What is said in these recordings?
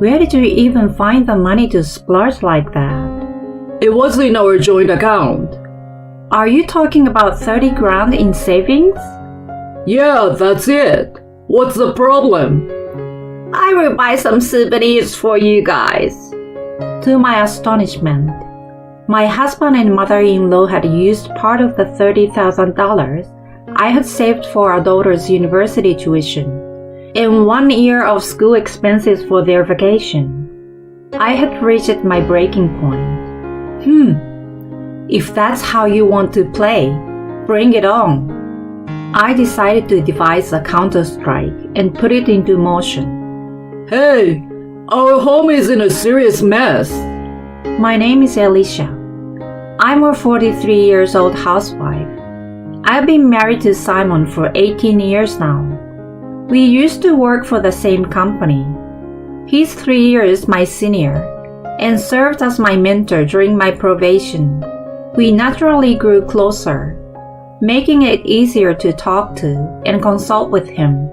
Where did you even find the money to splurge like that? It was in our joint account. Are you talking about 30 grand in savings? Yeah, that's it. What's the problem? I will buy some souvenirs for you guys. To my astonishment, my husband and mother-in-law had used part of the $30,000 I had saved for our daughter's university tuition and 1 year of school expenses for their vacation. I had reached my breaking point. If that's how you want to play, bring it on. I decided to devise a counter-strike and put it into motion. Hey, our home is in a serious mess. My name is Alicia. I'm a 43 years old housewife. I've been married to Simon for 18 years now. We used to work for the same company. He's 3 years my senior and served as my mentor during my probation. We naturally grew closer, making it easier to talk to and consult with him.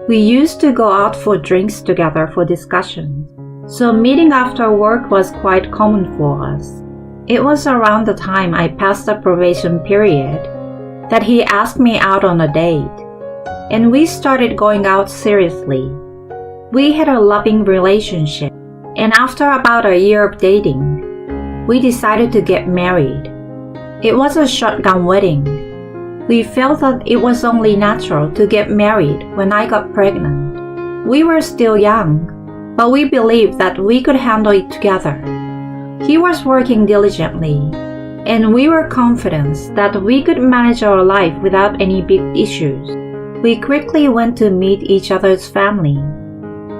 We used to go out for drinks together for discussions, so meeting after work was quite common for us. It was around the time I passed the probation period that he asked me out on a date, and we started going out seriously. We had a loving relationship, and after about a year of dating, we decided to get married. It was a shotgun wedding. We felt that it was only natural to get married when I got pregnant. We were still young, but we believed that we could handle it together. He was working diligently, and we were confident that we could manage our life without any big issues. We quickly went to meet each other's family.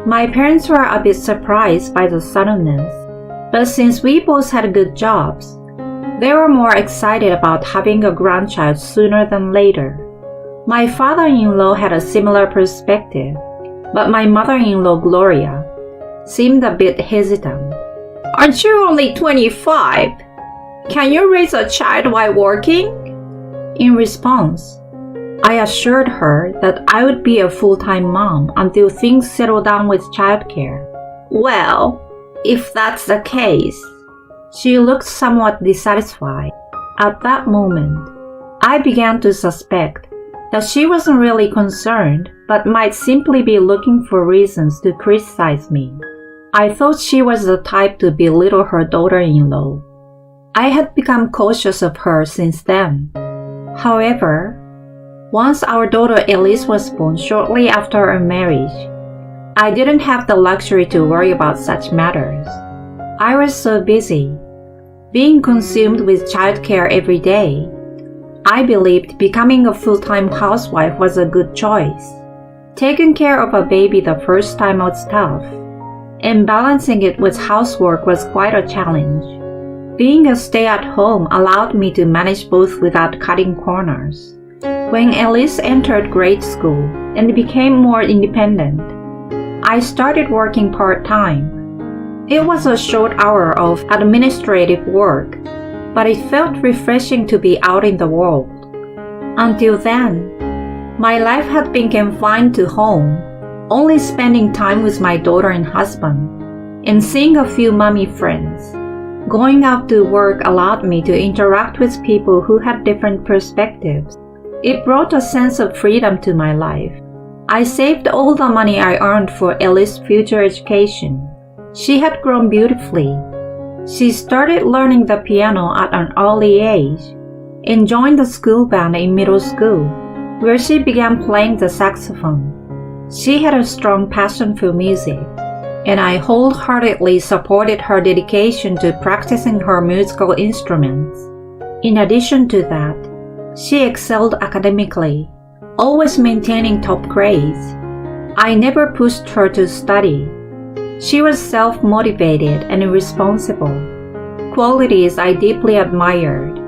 My parents were a bit surprised by the suddenness, but since we both had good jobs, they were more excited about having a grandchild sooner than later. My father-in-law had a similar perspective, but my mother-in-law, Gloria, seemed a bit hesitant. Aren't you only 25? Can you raise a child while working? In response, I assured her that I would be a full-time mom until things settle down with childcare. Well, if that's the case, she looked somewhat dissatisfied. At that moment, I began to suspect that she wasn't really concerned, but might simply be looking for reasons to criticize me. I thought she was the type to belittle her daughter-in-law. I had become cautious of her since then. However, once our daughter Elise was born shortly after our marriage, I didn't have the luxury to worry about such matters. I was so busy, being consumed with childcare every day. I believed becoming a full-time housewife was a good choice. Taking care of a baby the first time was tough, and balancing it with housework was quite a challenge. Being a stay-at-home allowed me to manage both without cutting corners. When Elise entered grade school and became more independent, I started working part-time. It was a short hour of administrative work, but it felt refreshing to be out in the world. Until then, my life had been confined to home, only spending time with my daughter and husband, and seeing a few mommy friends. Going out to work allowed me to interact with people who had different perspectives. It brought a sense of freedom to my life. I saved all the money I earned for Elise's future education. She had grown beautifully. She started learning the piano at an early age and joined the school band in middle school, where she began playing the saxophone. She had a strong passion for music, and I wholeheartedly supported her dedication to practicing her musical instruments. In addition to that, she excelled academically, always maintaining top grades. I never pushed her to study. She was self-motivated and responsible, qualities I deeply admired.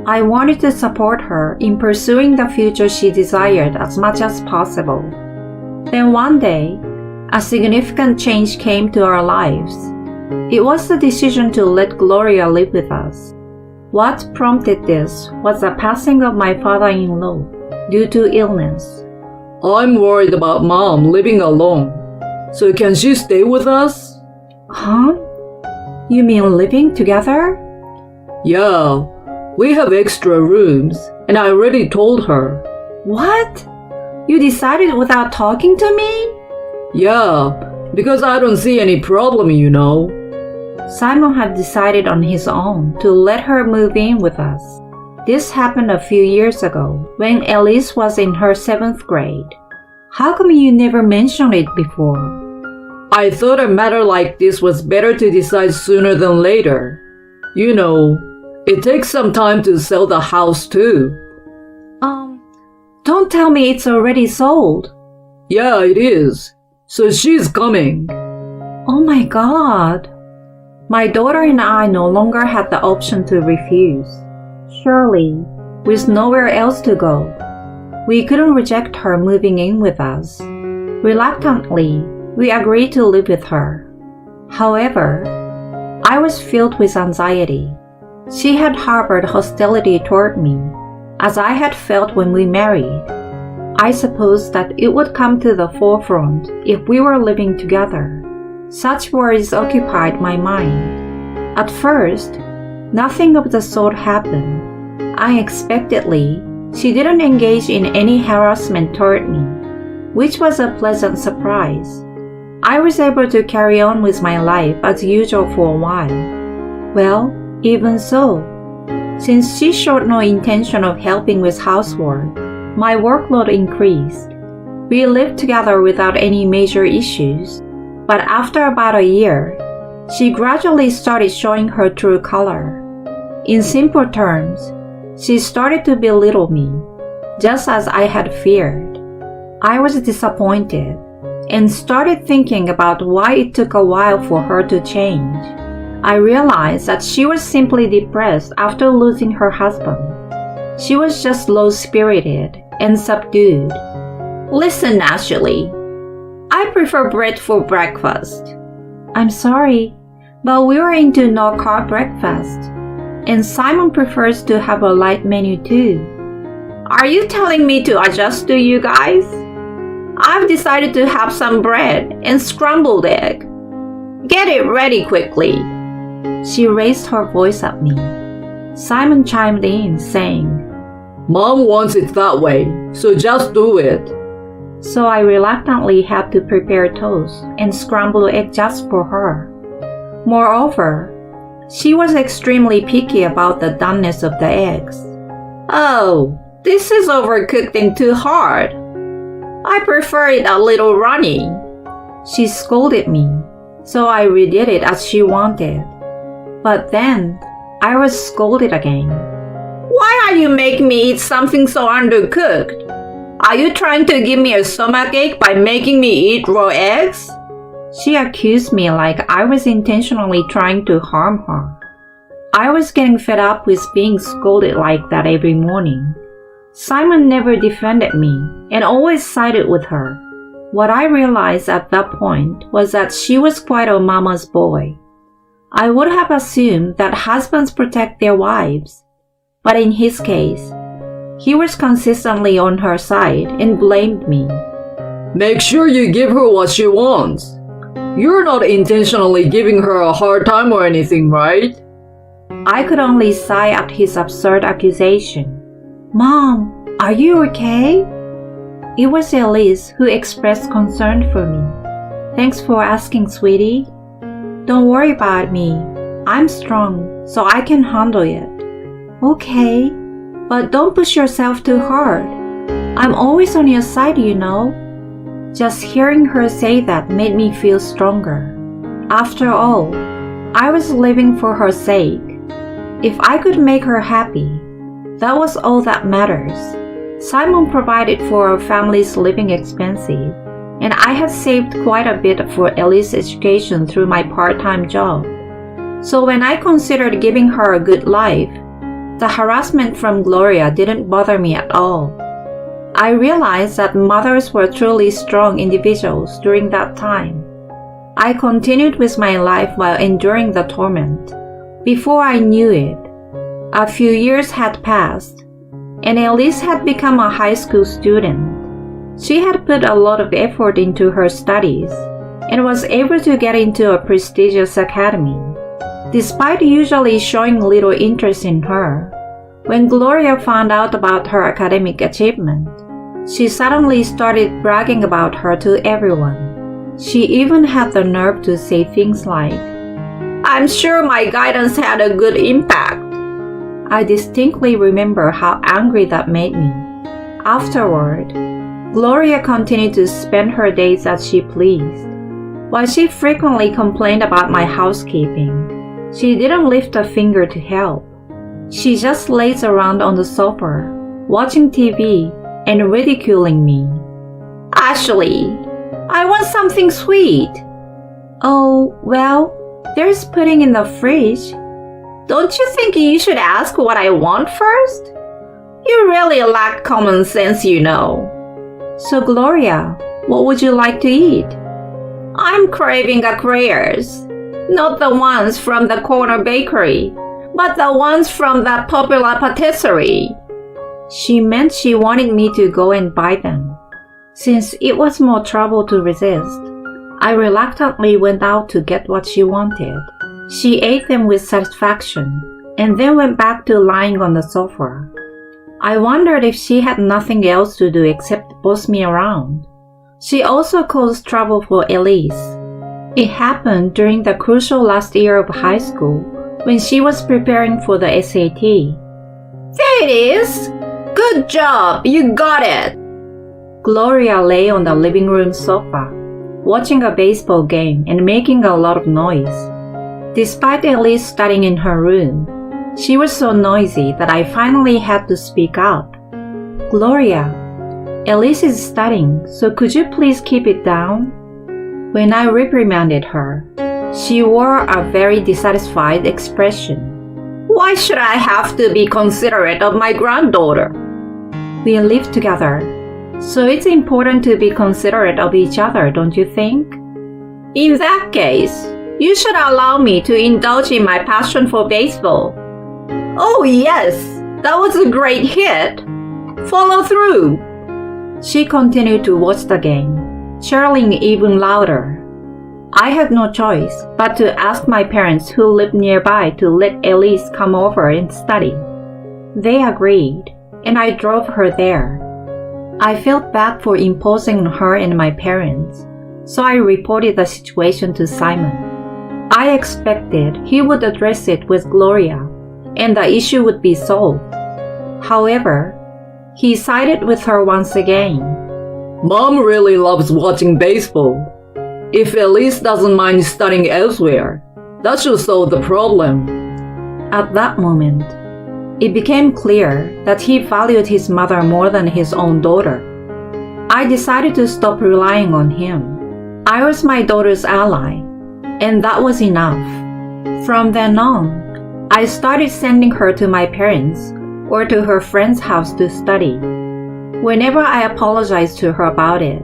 I wanted to support her in pursuing the future she desired as much as possible. Then one day, a significant change came to our lives. It was the decision to let Gloria live with us. What prompted this was the passing of my father-in-law due to illness. I'm worried about Mom living alone. So can she stay with us? Huh? You mean living together? Yeah, we have extra rooms, and I already told her. What? You decided without talking to me? Yeah, because I don't see any problem, you know. Simon had decided on his own to let her move in with us. This happened a few years ago when Elise was in her 7th grade. How come you never mentioned it before? I thought a matter like this was better to decide sooner than later. You know, it takes some time to sell the house too. Don't tell me it's already sold. Yeah, it is. So she's coming. Oh my God. My daughter and I no longer had the option to refuse. Surely, with nowhere else to go, we couldn't reject her moving in with us. Reluctantly, we agreed to live with her. However, I was filled with anxiety. She had harbored hostility toward me, as I had felt when we married. I supposed that it would come to the forefront if we were living together. Such worries occupied my mind. At first, nothing of the sort happened. Unexpectedly, she didn't engage in any harassment toward me, which was a pleasant surprise. I was able to carry on with my life as usual for a while. Well, even so, since she showed no intention of helping with housework, my workload increased. We lived together without any major issues, but after about a year, she gradually started showing her true color. In simple terms, she started to belittle me, just as I had feared. I was disappointed and started thinking about why it took a while for her to change. I realized that she was simply depressed after losing her husband. She was just low-spirited and subdued. Listen, Ashley, I prefer bread for breakfast. I'm sorry, but we were into no-carb breakfast, and Simon prefers to have a light menu too. Are you telling me to adjust to you guys? I've decided to have some bread and scrambled egg. Get it ready quickly. She raised her voice at me. Simon chimed in, saying, Mom wants it that way, so just do it. So I reluctantly had to prepare toast and scrambled egg just for her. Moreover, she was extremely picky about the doneness of the eggs. Oh, this is overcooked and too hard. I prefer it a little runny. She scolded me, so I redid it as she wanted. But then, I was scolded again. Why are you making me eat something so undercooked? Are you trying to give me a stomachache by making me eat raw eggs? She accused me like I was intentionally trying to harm her. I was getting fed up with being scolded like that every morning. Simon never defended me and always sided with her. What I realized at that point was that she was quite a mama's boy. I would have assumed that husbands protect their wives, but in his case, he was consistently on her side and blamed me. Make sure you give her what she wants. You're not intentionally giving her a hard time or anything, right? I could only sigh at his absurd accusation. Mom, are you okay? It was Elise who expressed concern for me. Thanks for asking, sweetie. Don't worry about me. I'm strong, so I can handle it. Okay, but don't push yourself too hard. I'm always on your side, you know. Just hearing her say that made me feel stronger. After all, I was living for her sake. If I could make her happy, that was all that matters. Simon provided for our family's living expenses, and I had saved quite a bit for Ellie's education through my part-time job. So when I considered giving her a good life, the harassment from Gloria didn't bother me at all. I realized that mothers were truly strong individuals during that time. I continued with my life while enduring the torment. Before I knew it, a few years had passed, and Elise had become a high school student. She had put a lot of effort into her studies, and was able to get into a prestigious academy. Despite usually showing little interest in her, when Gloria found out about her academic achievement, she suddenly started bragging about her to everyone. She even had the nerve to say things like, "I'm sure my guidance had a good impact." I distinctly remember how angry that made me. Afterward, Gloria continued to spend her days as she pleased. While she frequently complained about my housekeeping, she didn't lift a finger to help. She just lays around on the sofa, watching TV and ridiculing me. "Ashley, I want something sweet." "Oh, well, there's pudding in the fridge." "Don't you think you should ask what I want first? You really lack common sense, you know." "So, Gloria, what would you like to eat?" "I'm craving eclairs. Not the ones from the corner bakery, but the ones from that popular patisserie." She meant she wanted me to go and buy them. Since it was more trouble to resist, I reluctantly went out to get what she wanted. She ate them with satisfaction and then went back to lying on the sofa. I wondered if she had nothing else to do except boss me around. She also caused trouble for Elise. It happened during the crucial last year of high school when she was preparing for the SAT. "There it is! Good job! You got it!" Gloria lay on the living room sofa, watching a baseball game and making a lot of noise. Despite Elise studying in her room, she was so noisy that I finally had to speak up. "Gloria, Elise is studying, so could you please keep it down?" When I reprimanded her, she wore a very dissatisfied expression. "Why should I have to be considerate of my granddaughter?" "We live together, so it's important to be considerate of each other, don't you think?" "In that case, you should allow me to indulge in my passion for baseball." "Oh yes, that was a great hit. Follow through." She continued to watch the game, cheering even louder. I had no choice but to ask my parents who lived nearby to let Elise come over and study. They agreed, and I drove her there. I felt bad for imposing on her and my parents, so I reported the situation to Simon. I expected he would address it with Gloria, and the issue would be solved. However, he sided with her once again. Mom really loves watching baseball. If Elise doesn't mind studying elsewhere, that should solve the problem. At that moment, it became clear that he valued his mother more than his own daughter. I decided to stop relying on him. I was my daughter's ally, and that was enough. From then on, I started sending her to my parents or to her friend's house to study. Whenever I apologized to her about it,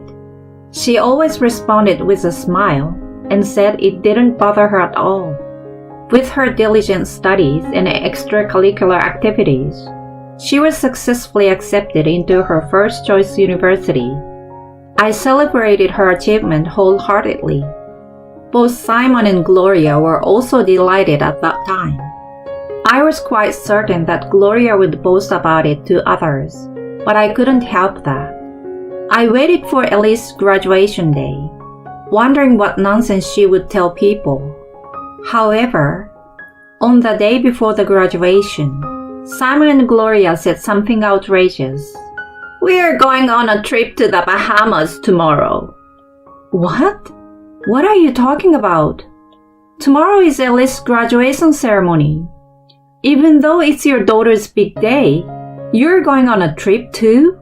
she always responded with a smile and said it didn't bother her at all. With her diligent studies and extracurricular activities, she was successfully accepted into her first choice university. I celebrated her achievement wholeheartedly. Both Simon and Gloria were also delighted at that time. I was quite certain that Gloria would boast about it to others, but I couldn't help that. I waited for Elise's graduation day, wondering what nonsense she would tell people. However, on the day before the graduation, Simon and Gloria said something outrageous. "We're going on a trip to the Bahamas tomorrow." What? What are you talking about? Tomorrow is Elise's graduation ceremony. Even though it's your daughter's big day, you're going on a trip too?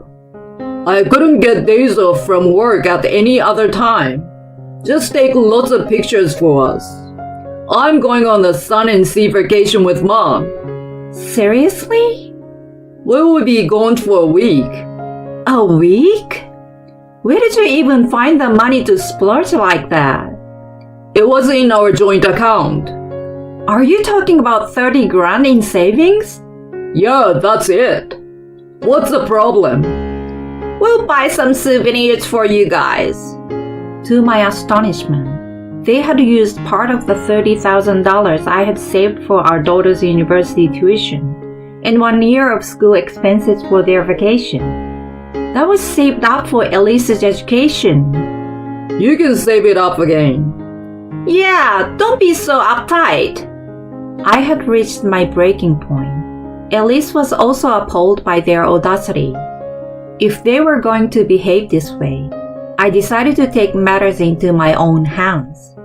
I couldn't get days off from work at any other time. Just take lots of pictures for us. I'm going on a sun and sea vacation with Mom. Seriously? We will be gone for a week. A week? Where did you even find the money to splurge like that? It was in our joint account. Are you talking about 30 grand in savings? Yeah, that's it. What's the problem? We'll buy some souvenirs for you guys. To my astonishment, they had used part of the $30,000 I had saved for our daughter's university tuition and 1 year of school expenses for their vacation. That was saved up for Elise's education. You can save it up again. Yeah, don't be so uptight. I had reached my breaking point. Elise was also appalled by their audacity. If they were going to behave this way, I decided to take matters into my own hands.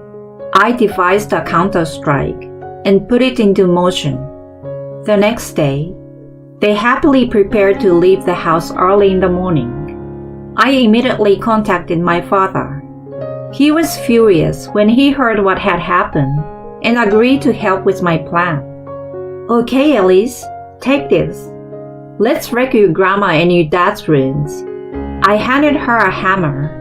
I devised a counter-strike and put it into motion. The next day, they happily prepared to leave the house early in the morning. I immediately contacted my father. He was furious when he heard what had happened and agreed to help with my plan. Okay, Elise, take this. Let's wreck your grandma and your dad's rooms. I handed her a hammer,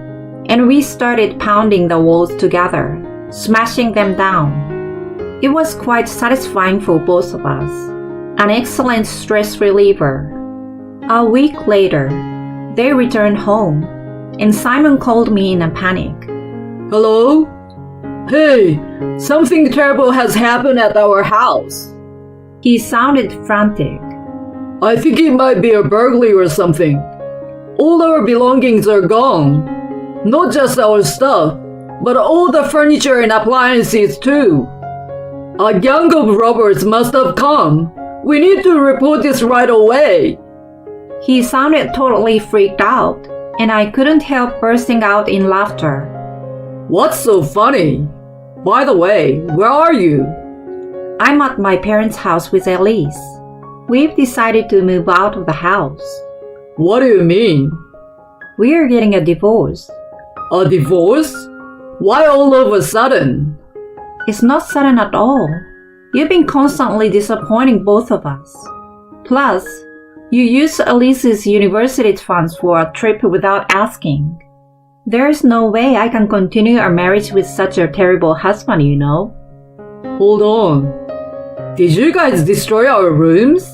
and we started pounding the walls together, smashing them down. It was quite satisfying for both of us, an excellent stress reliever. A week later, they returned home, and Simon called me in a panic. Hello? Hey, something terrible has happened at our house. He sounded frantic. I think it might be a burglary or something. All our belongings are gone. Not just our stuff, but all the furniture and appliances too. A gang of robbers must have come. We need to report this right away. He sounded totally freaked out, and I couldn't help bursting out in laughter. What's so funny? By the way, where are you? I'm at my parents' house with Elise. We've decided to move out of the house. What do you mean? We're getting a divorce. A divorce? Why all of a sudden? It's not sudden at all. You've been constantly disappointing both of us. Plus, you used Elise's university funds for a trip without asking. There's no way I can continue our marriage with such a terrible husband, you know. Hold on. Did you guys destroy our rooms?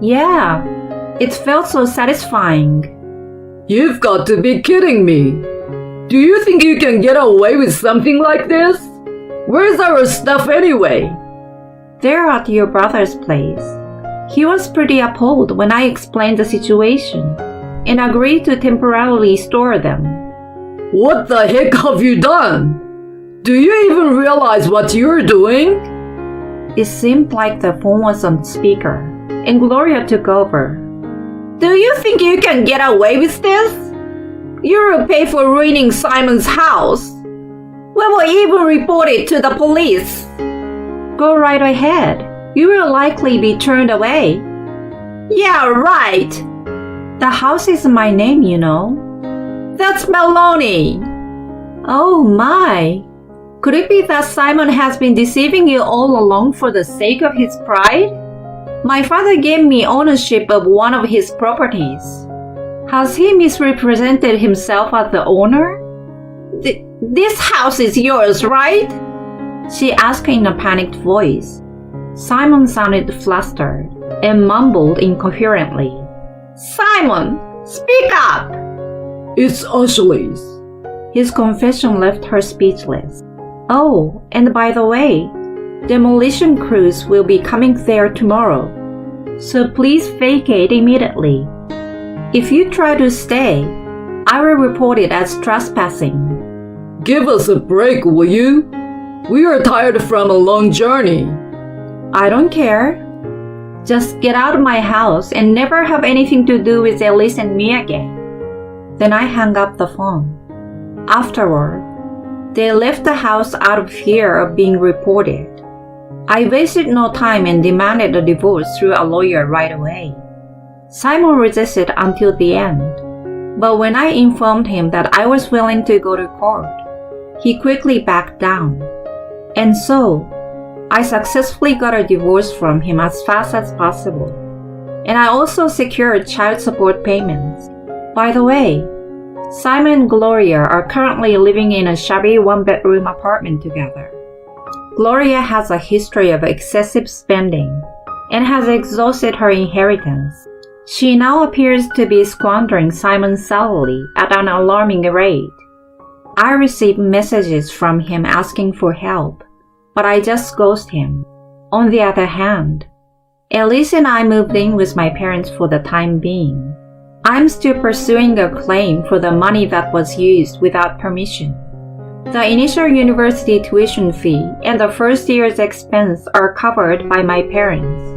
Yeah, it felt so satisfying. You've got to be kidding me. Do you think you can get away with something like this? Where's our stuff anyway? They're at your brother's place. He was pretty appalled when I explained the situation and agreed to temporarily store them. What the heck have you done? Do you even realize what you're doing? It seemed like the phone was on speaker, and Gloria took over. Do you think you can get away with this? You will pay for ruining Simon's house. We will even report it to the police. Go right ahead. You will likely be turned away. Yeah, right. The house is in my name, you know. That's baloney. Oh my. Could it be that Simon has been deceiving you all along for the sake of his pride? My father gave me ownership of one of his properties. Has he misrepresented himself as the owner? This house is yours, right? She asked in a panicked voice. Simon sounded flustered and mumbled incoherently. Simon, speak up! It's Ashley's. His confession left her speechless. Oh, and by the way, demolition crews will be coming there tomorrow, so please vacate immediately. If you try to stay, I will report it as trespassing. Give us a break, will you? We are tired from a long journey. I don't care. Just get out of my house and never have anything to do with Elise and me again. Then I hung up the phone. Afterward, they left the house out of fear of being reported. I wasted no time and demanded a divorce through a lawyer right away. Simon resisted until the end, but when I informed him that I was willing to go to court, he quickly backed down. And so, I successfully got a divorce from him as fast as possible. And I also secured child support payments. By the way, Simon and Gloria are currently living in a shabby one-bedroom apartment together. Gloria has a history of excessive spending and has exhausted her inheritance. She now appears to be squandering Simon's salary at an alarming rate. I receive messages from him asking for help, but I just ghost him. On the other hand, Elise and I moved in with my parents for the time being. I'm still pursuing a claim for the money that was used without permission. The initial university tuition fee and the first year's expense are covered by my parents.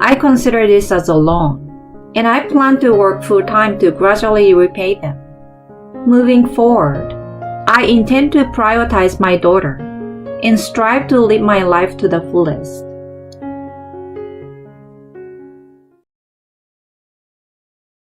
I consider this as a loan, and I plan to work full-time to gradually repay them. Moving forward, I intend to prioritize my daughter and strive to live my life to the fullest.